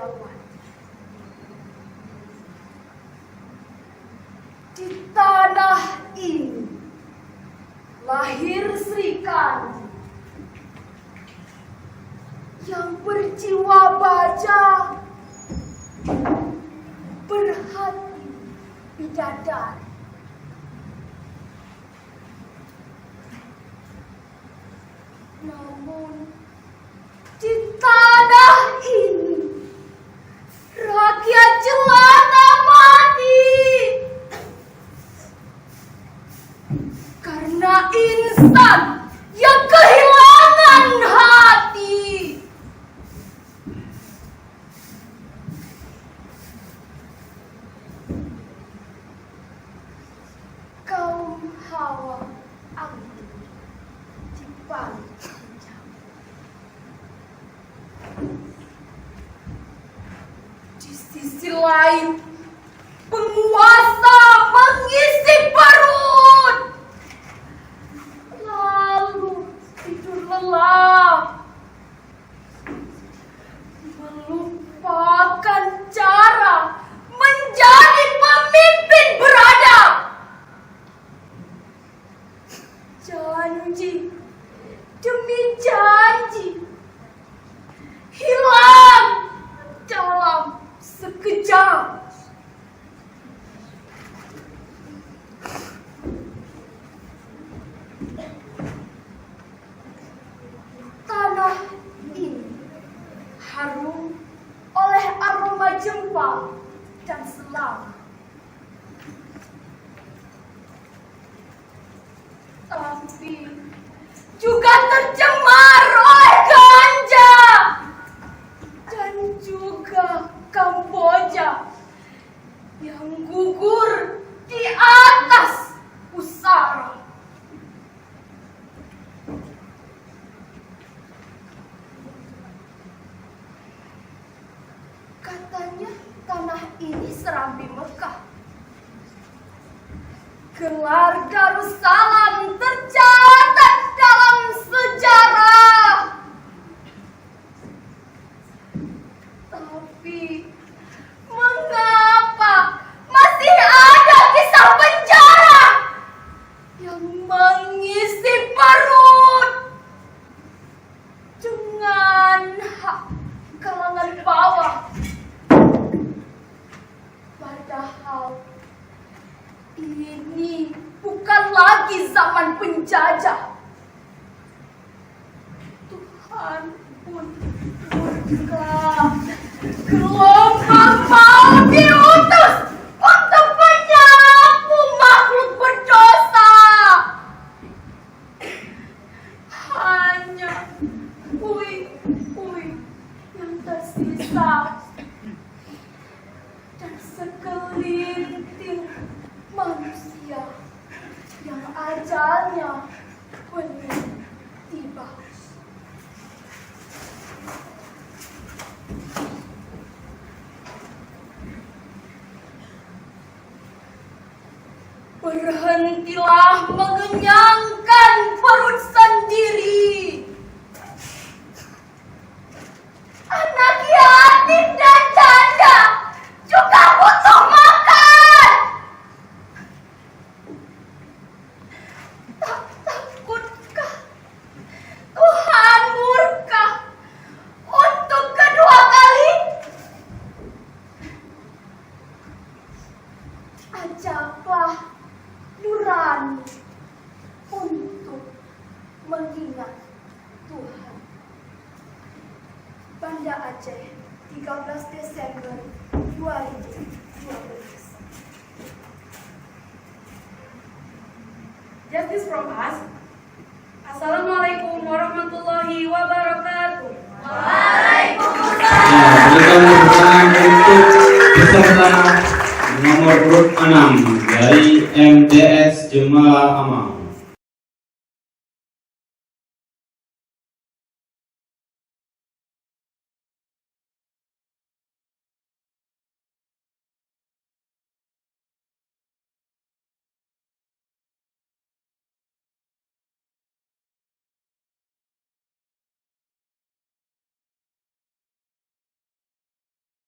Widiawati. Di tanah ini lahir Sri Kandi yang berjiwa baja, berhati bidadari. Namun di tanah ini rakyat jelata mati karena insan yang kehilangan hati. Kaum Hawa angin di balik hijau. Di sisi lain, penguasa mengisi perut, lalu tidur lelap, melupakan cara menjadi pemimpin beradab. Janji demi janji hilang dalam sekejap. Tanah ini harum oleh aroma jempol dan selang. Tapi juga tercemar oleh ganja dan juga Kamboja yang gugur di atas pusara. Katanya tanah ini serambi Mekah. Gelar Darussalam tercatat dalam sejarah. Tapi mengapa masih ada kisah penjara yang mengisi perut dengan hak kalangan bawah? Padahal ini bukan lagi zaman penjajah. Tuhan pun murka. Gelombang mau diutus untuk menyapu makhluk berdosa. Hanya puing-puing yang tersisa dan segelintir manusia yang ajalnya belum tiba. Berhentilah mengenyangkan perut sendiri. Anak yatim dan janda juga butuh makan. Tak takutkah Tuhan murka untuk kedua kali? Ajaklah nurani untuk mengingat Tuhan. Banda Aceh, 13 Desember 2012. Justice from us. Assalamualaikum warahmatullahi wabarakatuh. Waalaikumsalam. Berikan tepuk tangan untuk peserta nomor urut 6 dari MTS Jemaah Amal.